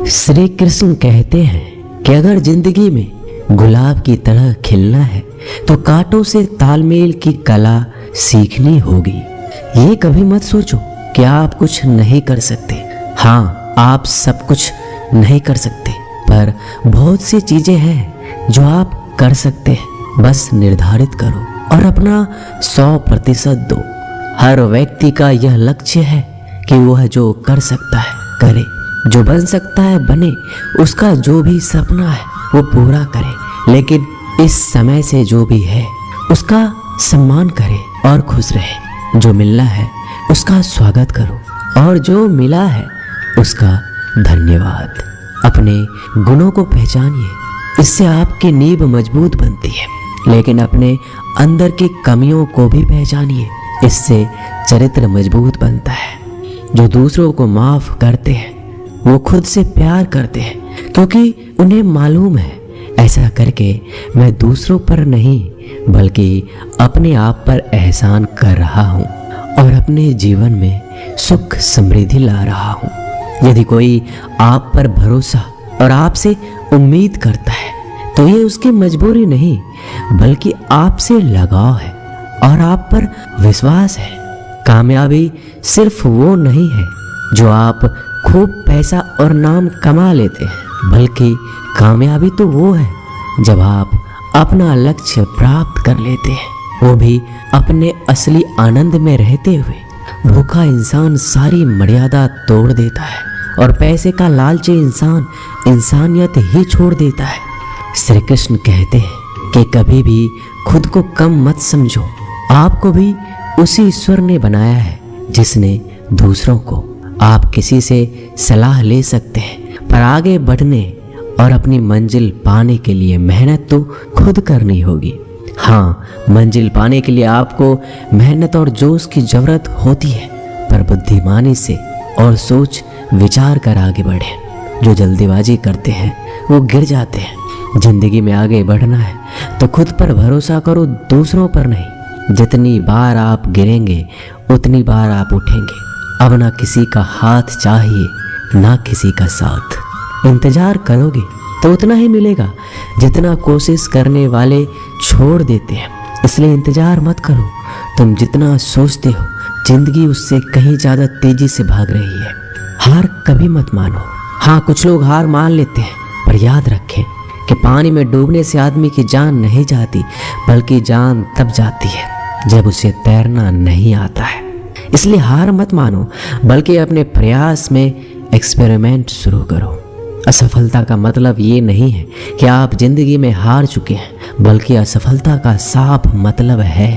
श्री कृष्ण कहते हैं कि अगर जिंदगी में गुलाब की तरह खिलना है तो कांटों से तालमेल की कला सीखनी होगी। ये कभी मत सोचो कि आप कुछ नहीं कर सकते। हाँ, आप सब कुछ नहीं कर सकते, पर बहुत सी चीजें हैं जो आप कर सकते हैं। बस निर्धारित करो और अपना 100% दो। हर व्यक्ति का यह लक्ष्य है कि वह जो कर सकता है करे, जो बन सकता है बने, उसका जो भी सपना है वो पूरा करे। लेकिन इस समय से जो भी है उसका सम्मान करे और खुश रहे। जो मिलना है उसका स्वागत करो और जो मिला है उसका धन्यवाद। अपने गुणों को पहचानिए, इससे आपकी नींव मजबूत बनती है। लेकिन अपने अंदर की कमियों को भी पहचानिए, इससे चरित्र मजबूत बनता है। जो दूसरों को माफ करते हैं वो खुद से प्यार करते हैं, क्योंकि उन्हें मालूम है ऐसा करके मैं दूसरों पर नहीं बल्कि अपने आप पर एहसान कर रहा हूँ और अपने जीवन में सुख समृद्धि ला रहा हूँ। यदि कोई आप पर भरोसा और आपसे उम्मीद करता है तो ये उसकी मजबूरी नहीं बल्कि आपसे लगाव है और आप पर विश्वास है। कामयाबी सिर्फ वो नहीं है जो आप खूब पैसा और नाम कमा लेते हैं, बल्कि कामयाबी तो वो है जब आप अपना लक्ष्य प्राप्त कर लेते हैं, वो भी अपने असली आनंद में रहते हुए। भूखा इंसान सारी मर्यादा तोड़ देता है और पैसे का लालची इंसान इंसानियत ही छोड़ देता है। श्री कृष्ण कहते हैं कि कभी भी खुद को कम मत समझो। आपको भी उसी ईश्वर ने बनाया है जिसने दूसरों को। आप किसी से सलाह ले सकते हैं, पर आगे बढ़ने और अपनी मंजिल पाने के लिए मेहनत तो खुद करनी होगी। हाँ, मंजिल पाने के लिए आपको मेहनत और जोश की जरूरत होती है, पर बुद्धिमानी से और सोच विचार कर आगे बढ़े। जो जल्दीबाजी करते हैं वो गिर जाते हैं। जिंदगी में आगे बढ़ना है तो खुद पर भरोसा करो, दूसरों पर नहीं। जितनी बार आप गिरेंगे उतनी बार आप उठेंगे। अब ना किसी का हाथ चाहिए ना किसी का साथ। इंतजार करोगे तो उतना ही मिलेगा जितना कोशिश करने वाले छोड़ देते हैं। इसलिए इंतजार मत करो। तुम जितना सोचते हो जिंदगी उससे कहीं ज़्यादा तेजी से भाग रही है। हार कभी मत मानो। हाँ, कुछ लोग हार मान लेते हैं, पर याद रखें कि पानी में डूबने से आदमी की जान नहीं जाती, बल्कि जान तब जाती है जब उसे तैरना नहीं आता है। इसलिए हार मत मानो, बल्कि अपने प्रयास में एक्सपेरिमेंट शुरू करो। असफलता का मतलब ये नहीं है कि आप जिंदगी में हार चुके हैं, बल्कि असफलता का साफ मतलब है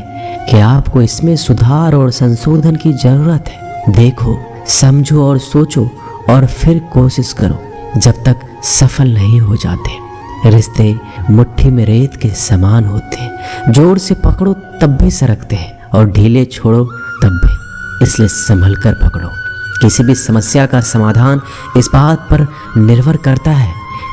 कि आपको इसमें सुधार और संशोधन की जरूरत है। देखो, समझो और सोचो और फिर कोशिश करो जब तक सफल नहीं हो जाते। रिश्ते मुट्ठी में रेत के समान होते हैं। जोर से पकड़ो तब भी सरकते हैं और ढीले छोड़ो तब भी। इसलिए संभल कर पकड़ो। किसी भी समस्या का समाधान इस बात पर निर्भर करता है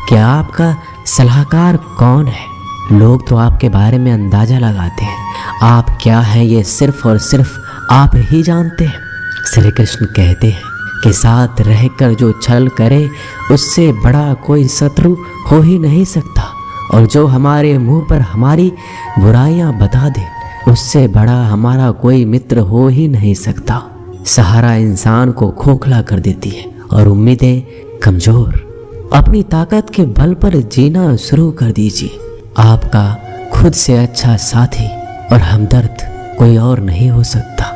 कि आपका सलाहकार कौन है। लोग तो आपके बारे में अंदाजा लगाते हैं, आप क्या हैं ये सिर्फ और सिर्फ आप ही जानते हैं। श्री कृष्ण कहते हैं कि साथ रहकर जो छल करे उससे बड़ा कोई शत्रु हो ही नहीं सकता, और जो हमारे मुंह पर हमारी बुराइयां बता दे उससे बड़ा हमारा कोई मित्र हो ही नहीं सकता। सहारा इंसान को खोखला कर देती है और उम्मीदें कमजोर। अपनी ताकत के बल पर जीना शुरू कर दीजिए। आपका खुद से अच्छा साथी और हमदर्द कोई और नहीं हो सकता।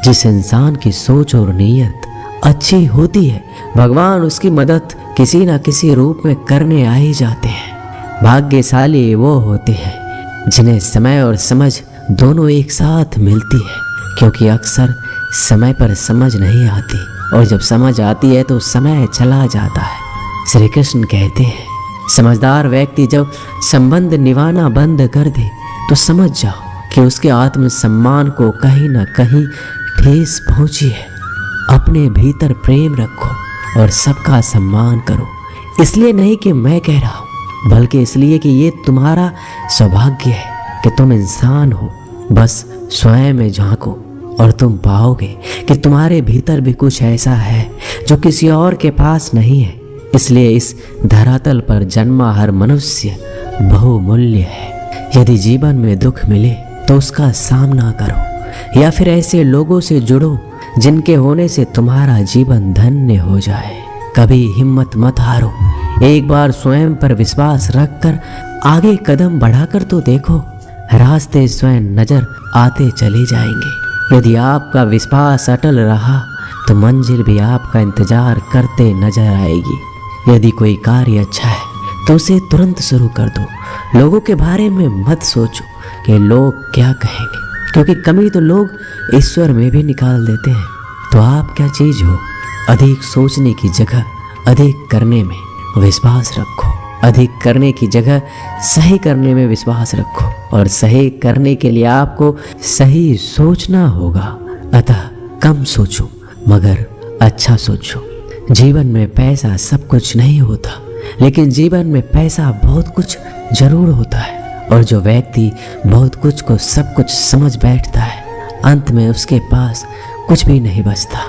जिस इंसान की सोच और नीयत अच्छी होती है, भगवान उसकी मदद किसी न किसी रूप में करने आ ही जाते हैं। भाग्यशाली वो होते हैं जिन्हें समय और समझ दोनों एक साथ मिलती है, क्योंकि अक्सर समय पर समझ नहीं आती और जब समझ आती है तो समय चला जाता है। श्री कृष्ण कहते हैं, समझदार व्यक्ति जब संबंध निभाना बंद कर दे तो समझ जाओ कि उसके आत्मसम्मान को कहीं ना कहीं ठेस पहुंची है। अपने भीतर प्रेम रखो और सबका सम्मान करो। इसलिए नहीं कि मैं कह रहा हूँ, बल्कि इसलिए कि ये तुम्हारा सौभाग्य है कि तुम इंसान हो। बस स्वयं में झांको और तुम पाओगे कि तुम्हारे भीतर भी कुछ ऐसा है जो किसी और के पास नहीं है। इसलिए इस धरातल पर जन्मा हर मनुष्य बहुमूल्य है। यदि जीवन में दुख मिले तो उसका सामना करो, या फिर ऐसे लोगों से जुड़ो जिनके होने से तुम्हारा जीवन धन्य हो जाए। कभी हिम्मत मत हारो, एक बार स्वयं पर विश्वास रखकर आगे कदम बढ़ाकर तो देखो, रास्ते स्वयं नजर आते चले जाएंगे। यदि आपका विश्वास अटल रहा तो मंजिल भी आपका इंतजार करते नजर आएगी। यदि कोई कार्य अच्छा है तो उसे तुरंत शुरू कर दो। लोगों के बारे में मत सोचो कि लोग क्या कहेंगे, क्योंकि कमी तो लोग ईश्वर में भी निकाल देते हैं। तो आप क्या चीज हो? अधिक सोचने की जगह अधिक करने में विश्वास रखो, अधिक करने की जगह सही करने में विश्वास रखो, और सही करने के लिए आपको सही सोचना होगा। अतः कम सोचो मगर अच्छा सोचो। जीवन में पैसा सब कुछ नहीं होता, लेकिन जीवन में पैसा बहुत कुछ जरूर होता है। और जो व्यक्ति बहुत कुछ को सब कुछ समझ बैठता है, अंत में उसके पास कुछ भी नहीं बचता।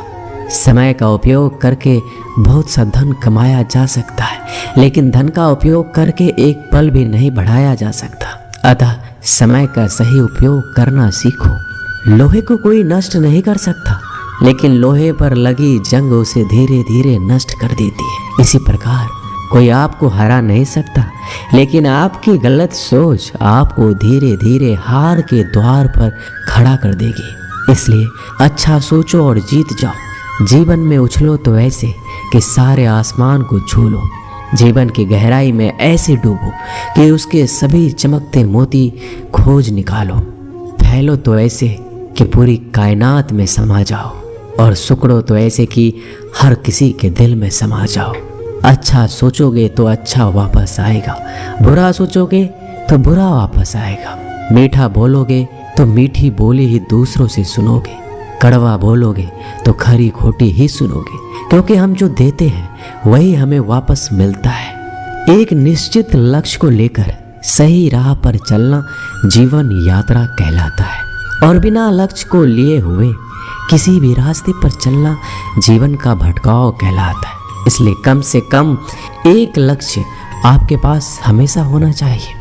समय का उपयोग करके बहुत सा धन कमाया जा सकता है, लेकिन धन का उपयोग करके एक पल भी नहीं बढ़ाया जा सकता। अतः समय का सही उपयोग करना सीखो। लोहे को कोई नष्ट नहीं कर सकता, लेकिन लोहे पर लगी जंग उसे धीरे धीरे नष्ट कर देती है। इसी प्रकार कोई आपको हरा नहीं सकता, लेकिन आपकी गलत सोच आपको धीरे धीरे हार के द्वार पर खड़ा कर देगी। इसलिए अच्छा सोचो और जीत जाओ। जीवन में उछलो तो ऐसे कि सारे आसमान को छू लो। जीवन की गहराई में ऐसे डूबो कि उसके सभी चमकते मोती खोज निकालो। फैलो तो ऐसे कि पूरी कायनात में समा जाओ, और सुकड़ो तो ऐसे कि हर किसी के दिल में समा जाओ। अच्छा सोचोगे तो अच्छा वापस आएगा, बुरा सोचोगे तो बुरा वापस आएगा। मीठा बोलोगे तो मीठी बोली ही दूसरों से सुनोगे, कड़वा बोलोगे तो खरी खोटी ही सुनोगे, क्योंकि हम जो देते हैं वही हमें वापस मिलता है। एक निश्चित लक्ष्य को लेकर सही राह पर चलना जीवन यात्रा कहलाता है, और बिना लक्ष्य को लिए हुए किसी भी रास्ते पर चलना जीवन का भटकाव कहलाता है। इसलिए कम से कम एक लक्ष्य आपके पास हमेशा होना चाहिए।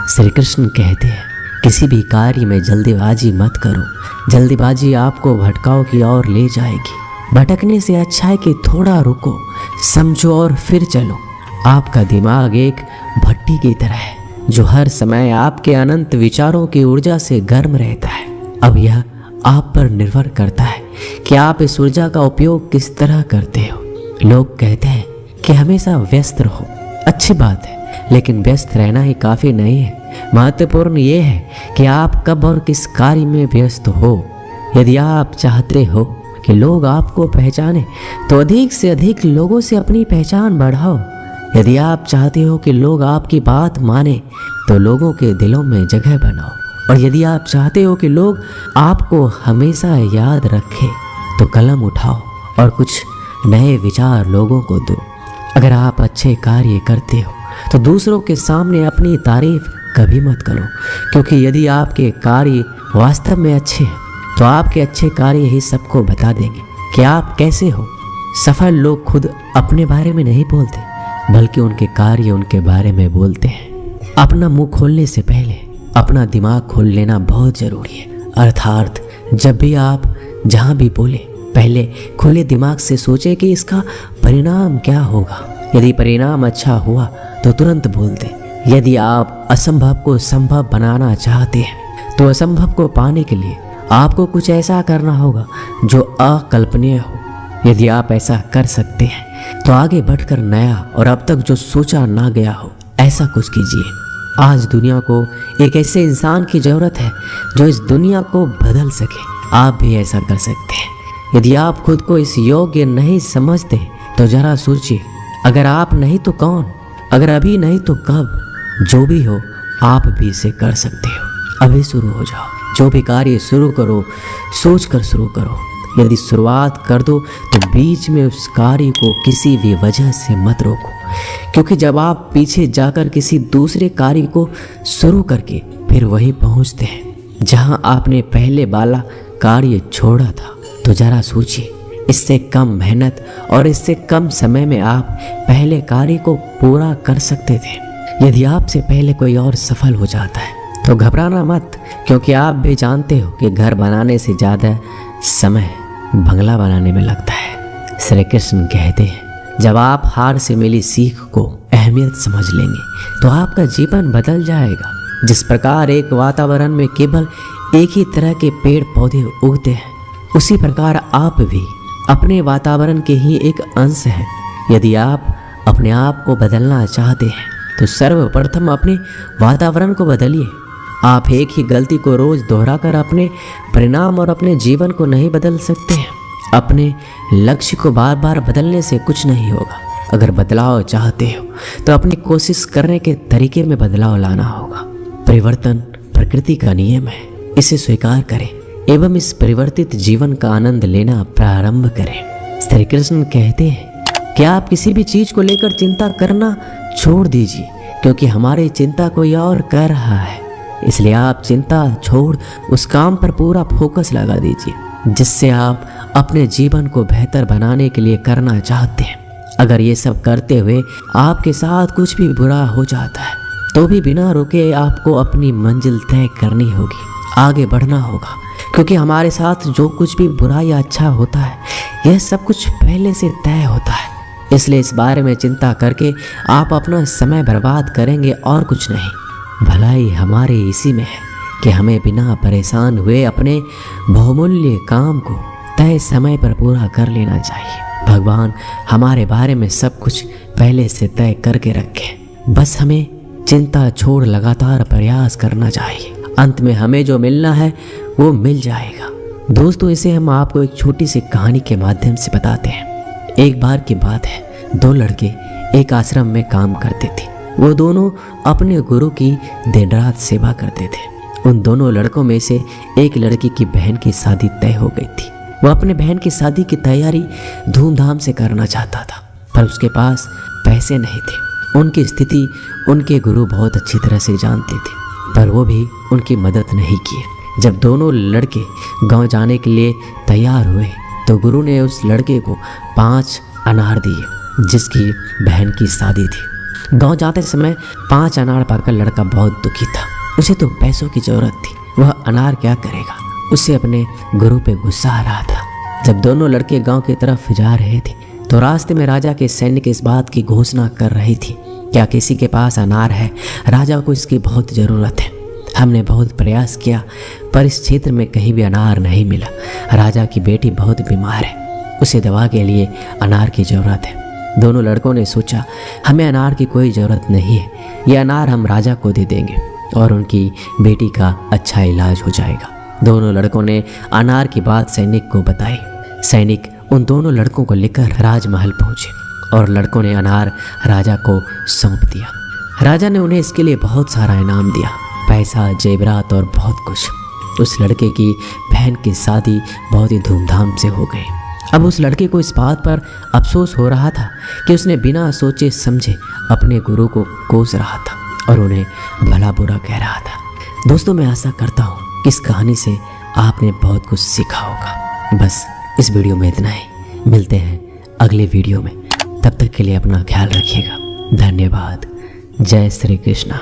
श्री कृष्ण कहते हैं, किसी भी कार्य में जल्दीबाजी मत करो। जल्दीबाजी आपको भटकाव की ओर ले जाएगी। भटकने से अच्छा है कि थोड़ा रुको, समझो और फिर चलो। आपका दिमाग एक भट्टी की तरह है जो हर समय आपके अनंत विचारों की ऊर्जा से गर्म रहता है। अब यह आप पर निर्भर करता है कि आप इस ऊर्जा का उपयोग किस तरह करते हो। लोग कहते हैं कि हमेशा व्यस्त रहो। अच्छी बात है, लेकिन व्यस्त रहना ही काफ़ी नहीं है। महत्वपूर्ण ये है कि आप कब और किस कार्य में व्यस्त हो। यदि आप चाहते हो कि लोग आपको पहचाने तो अधिक से अधिक लोगों से अपनी पहचान बढ़ाओ। यदि आप चाहते हो कि लोग आपकी बात माने तो लोगों के दिलों में जगह बनाओ। और यदि आप चाहते हो कि लोग आपको हमेशा याद रखें तो कलम उठाओ और कुछ नए विचार लोगों को दो। अगर आप अच्छे कार्य करते हो तो दूसरों के सामने अपनी तारीफ कभी मत करो, क्योंकि यदि आपके कार्य वास्तव में अच्छे हैं तो आपके अच्छे कार्य ही सबको बता देंगे कि आप कैसे हो। सफल लोग खुद अपने बारे में नहीं बोलते, बल्कि उनके कार्य उनके बारे में बोलते हैं। अपना मुंह खोलने से पहले अपना दिमाग खोल लेना बहुत ज़रूरी है। अर्थात जब भी आप जहाँ भी बोले, पहले खुले दिमाग से सोचे कि इसका परिणाम क्या होगा। यदि परिणाम अच्छा हुआ तो तुरंत बोल दें। यदि आप असंभव को संभव बनाना चाहते हैं तो असंभव को पाने के लिए आपको कुछ ऐसा करना होगा जो अकल्पनीय हो। यदि आप ऐसा कर सकते हैं तो आगे बढ़कर नया और अब तक जो सोचा ना गया हो ऐसा कुछ कीजिए। आज दुनिया को एक ऐसे इंसान की ज़रूरत है जो इस दुनिया को बदल सके। आप भी ऐसा कर सकते हैं। यदि आप खुद को इस योग्य नहीं समझते तो जरा सोचिए, अगर आप नहीं तो कौन, अगर अभी नहीं तो कब। जो भी हो आप भी इसे कर सकते हो। अभी शुरू हो जाओ। जो भी कार्य शुरू करो सोच कर शुरू करो। यदि शुरुआत कर दो तो बीच में उस कार्य को किसी भी वजह से मत रोको, क्योंकि जब आप पीछे जाकर किसी दूसरे कार्य को शुरू करके फिर वहीं पहुंचते हैं जहां आपने पहले वाला कार्य छोड़ा था, तो जरा सोचिए इससे कम मेहनत और इससे कम समय में आप पहले कार्य को पूरा कर सकते थे। यदि आपसे पहले कोई और सफल हो जाता है तो घबराना मत, क्योंकि आप भी जानते हो कि घर बनाने से ज़्यादा समय बंगला बनाने में लगता है। श्री कृष्ण कहते हैं, जब आप हार से मिली सीख को अहमियत समझ लेंगे तो आपका जीवन बदल जाएगा। जिस प्रकार एक वातावरण में केवल एक ही तरह के पेड़ पौधे उगते हैं, उसी प्रकार आप भी अपने वातावरण के ही एक अंश हैं। यदि आप अपने आप को बदलना चाहते हैं तो सर्वप्रथम अपने वातावरण को बदलिए। आप एक ही गलती को रोज दोहराकर अपने परिणाम और अपने जीवन को नहीं बदल सकते हैं। अपने लक्ष्य को बार बार बदलने से कुछ नहीं होगा। अगर बदलाव चाहते हो तो अपनी कोशिश करने के तरीके में बदलाव लाना होगा। परिवर्तन प्रकृति का नियम है, इसे स्वीकार करें एवं इस परिवर्तित जीवन का आनंद लेना प्रारंभ करें। श्री कृष्ण कहते हैं कि आप किसी भी चीज को लेकर चिंता करना छोड़ दीजिए, क्योंकि हमारी चिंता कोई और कर रहा है। इसलिए आप चिंता छोड़ उस काम पर पूरा फोकस लगा दीजिए जिससे आप अपने जीवन को बेहतर बनाने के लिए करना चाहते हैं। अगर ये सब करते हुए आपके साथ कुछ भी बुरा हो जाता है तो भी बिना रुके आपको अपनी मंजिल तय करनी होगी, आगे बढ़ना होगा, क्योंकि हमारे साथ जो कुछ भी बुरा या अच्छा होता है यह सब कुछ पहले से तय होता है। इसलिए इस बारे में चिंता करके आप अपना समय बर्बाद करेंगे और कुछ नहीं। भलाई हमारे इसी में है कि हमें बिना परेशान हुए अपने बहुमूल्य काम को तय समय पर पूरा कर लेना चाहिए। भगवान हमारे बारे में सब कुछ पहले से तय करके रखे, बस हमें चिंता छोड़ लगातार प्रयास करना चाहिए। अंत में हमें जो मिलना है वो मिल जाएगा। दोस्तों, इसे हम आपको एक छोटी सी कहानी के माध्यम से बताते हैं। एक बार की बात है, दो लड़के एक आश्रम में काम करते थे। वो दोनों अपने गुरु की दिन रात सेवा करते थे। उन दोनों लड़कों में से एक लड़की की बहन की शादी तय हो गई थी। वह अपने बहन की शादी की तैयारी धूमधाम से करना चाहता था, पर उसके पास पैसे नहीं थे। उनकी स्थिति उनके गुरु बहुत अच्छी तरह से जानते थे, पर वो भी उनकी मदद नहीं किए। जब दोनों लड़के गांव जाने के लिए तैयार हुए तो गुरु ने उस लड़के को 5 अनार दिए जिसकी बहन की शादी थी। गांव जाते समय 5 अनार पाकर लड़का बहुत दुखी था। उसे तो पैसों की जरूरत थी, वह अनार क्या करेगा। उसे अपने गुरु पे गुस्सा आ रहा था। जब दोनों लड़के गांव की तरफ जा रहे थे तो रास्ते में राजा के सैनिक इस बात की घोषणा कर रही थी, क्या किसी के पास अनार है? राजा को इसकी बहुत ज़रूरत है। हमने बहुत प्रयास किया पर इस क्षेत्र में कहीं भी अनार नहीं मिला। राजा की बेटी बहुत बीमार है, उसे दवा के लिए अनार की ज़रूरत है। दोनों लड़कों ने सोचा, हमें अनार की कोई ज़रूरत नहीं है, ये अनार हम राजा को दे देंगे और उनकी बेटी का अच्छा इलाज हो जाएगा। दोनों लड़कों ने अनार की बात सैनिक को बताई। सैनिक उन दोनों लड़कों को लेकर राजमहल पहुंचे और लड़कों ने अनार राजा को सौंप दिया। राजा ने उन्हें इसके लिए बहुत सारा इनाम दिया, पैसा, जेवरात और बहुत कुछ। उस लड़के की बहन की शादी बहुत ही धूमधाम से हो गई। अब उस लड़के को इस बात पर अफसोस हो रहा था कि उसने बिना सोचे समझे अपने गुरु को कोस रहा था और उन्हें भला बुरा कह रहा था। दोस्तों, मैं आशा करता हूँ कि इस कहानी से आपने बहुत कुछ सीखा होगा। बस इस वीडियो में इतना ही। मिलते हैं अगले वीडियो में, तब तक के लिए अपना ख्याल रखिएगा। धन्यवाद। जय श्री कृष्णा।